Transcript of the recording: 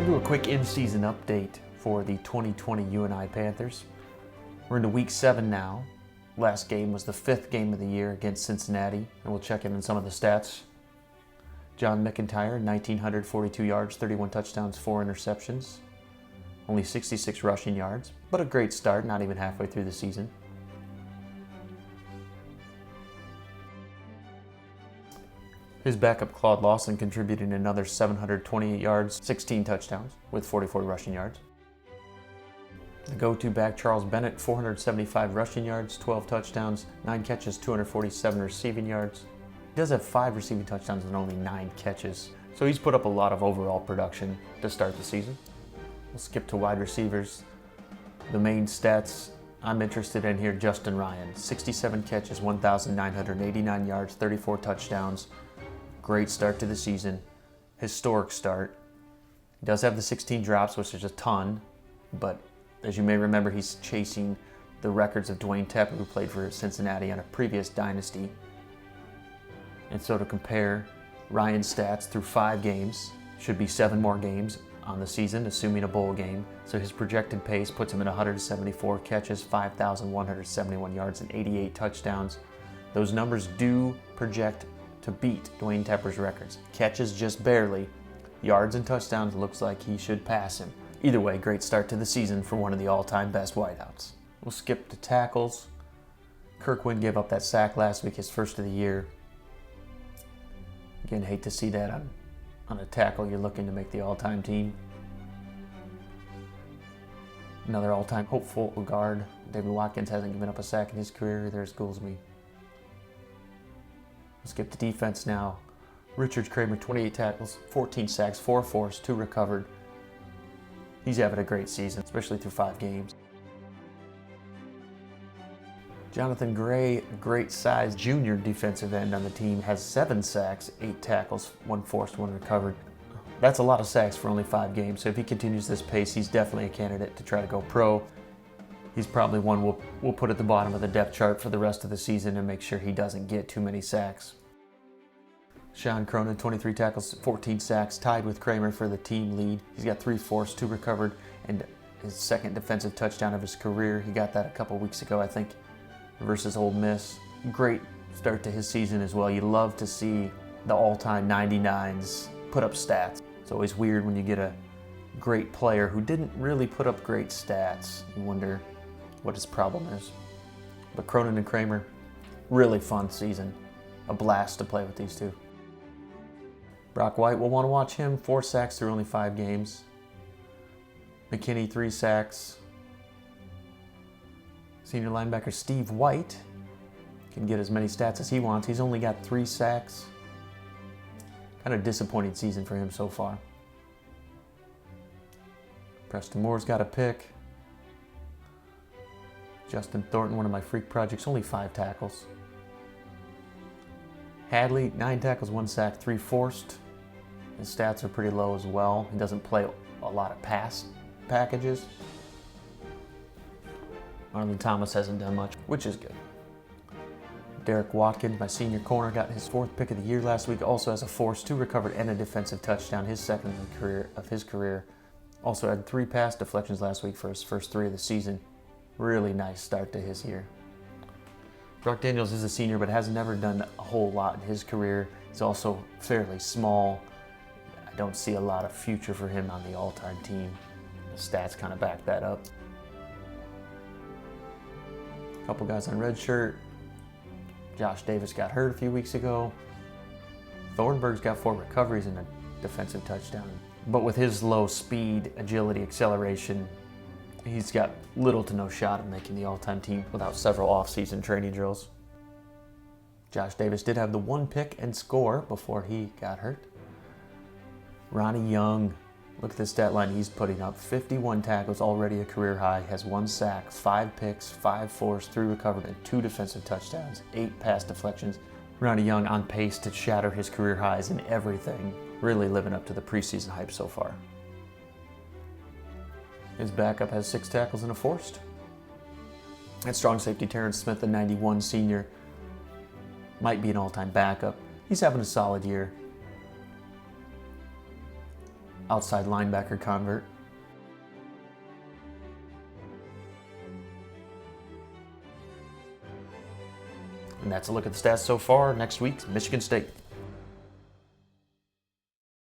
We'll do a quick in-season update for the 2020 UNI Panthers. We're into week 7 now. Last game was the 5th game of the year against Cincinnati, and we'll check in on some of the stats. John McIntyre, 1,942 yards, 31 touchdowns, 4 interceptions. Only 66 rushing yards, but a great start, not even halfway through the season. His backup Claude Lawson contributed another 728 yards, 16 touchdowns, with 44 rushing yards. The go-to back Charles Bennett, 475 rushing yards, 12 touchdowns, 9 catches, 247 receiving yards. He does have 5 receiving touchdowns and only 9 catches, so he's put up a lot of overall production to start the season. We'll skip to wide receivers. The main stats I'm interested in here, Justin Ryan, 67 catches, 1,989 yards, 34 touchdowns. Great start to the season, historic start. He does have the 16 drops, which is a ton, but as you may remember, he's chasing the records of Dwayne Tepper, who played for Cincinnati on a previous dynasty. And so to compare Ryan's stats through 5 games, should be 7 more games on the season, assuming a bowl game. So his projected pace puts him at 174 catches, 5,171 yards, and 88 touchdowns. Those numbers do project to beat Dwayne Tepper's records. Catches just barely. Yards and touchdowns looks like he should pass him. Either way, great start to the season for one of the all-time best wideouts. We'll skip to tackles. Kirkwind gave up that sack last week, his first of the year. Again, hate to see that on a tackle you're looking to make the all-time team. Another all-time hopeful guard. David Watkins hasn't given up a sack in his career. There's Goolsby. We'll skip to defense now. Richard Kramer, 28 tackles, 14 sacks, 4 forced, 2 recovered. He's having a great season, especially through 5 games. Jonathan Gray, great size junior defensive end on the team, has 7 sacks, 8 tackles, 1 forced, 1 recovered. That's a lot of sacks for only 5 games, so if he continues this pace, he's definitely a candidate to try to go pro. He's probably one we'll put at the bottom of the depth chart for the rest of the season and make sure he doesn't get too many sacks. Sean Cronin, 23 tackles, 14 sacks, tied with Kramer for the team lead. He's got 3 forced, 2 recovered, and his second defensive touchdown of his career. He got that a couple weeks ago, I think, versus Ole Miss. Great start to his season as well. You love to see the all-time 99s put up stats. It's always weird when you get a great player who didn't really put up great stats. You wonder what his problem is. But Cronin and Kramer, really fun season. A blast to play with these two. Brock White, we'll want to watch him. 4 sacks through only 5 games. McKinney, 3 sacks. Senior linebacker Steve White can get as many stats as he wants. He's only got 3 sacks. Kind of disappointing season for him so far. Preston Moore's got a pick. Justin Thornton, one of my freak projects, only 5 tackles. Hadley, 9 tackles, 1 sack, 3 forced. His stats are pretty low as well. He doesn't play a lot of pass packages. Marlon Thomas hasn't done much, which is good. Derek Watkins, my senior corner, got his 4th pick of the year last week. Also has a forced, 2 recovered, and a defensive touchdown, his second of his career. Also had 3 pass deflections last week for his first 3 of the season. Really nice start to his year. Brock Daniels is a senior, but has never done a whole lot in his career. He's also fairly small. I don't see a lot of future for him on the all-time team. The stats kind of back that up. A couple guys on red shirt. Josh Davis got hurt a few weeks ago. Thornburg's got 4 recoveries and a defensive touchdown. But with his low speed, agility, acceleration, he's got little to no shot of making the all-time team without several off-season training drills. Josh Davis did have the 1 pick and score before he got hurt. Ronnie Young, look at the stat line he's putting up. 51 tackles, already a career high, has 1 sack, 5 picks, 5 forced, 3 recovered, and 2 defensive touchdowns, 8 pass deflections. Ronnie Young on pace to shatter his career highs in everything. Really living up to the preseason hype so far. His backup has 6 tackles and a forced. At strong safety, Terrence Smith, the 91 senior, might be an all-time backup. He's having a solid year. outside linebacker convert. And that's a look at the stats so far. Next week's Michigan State.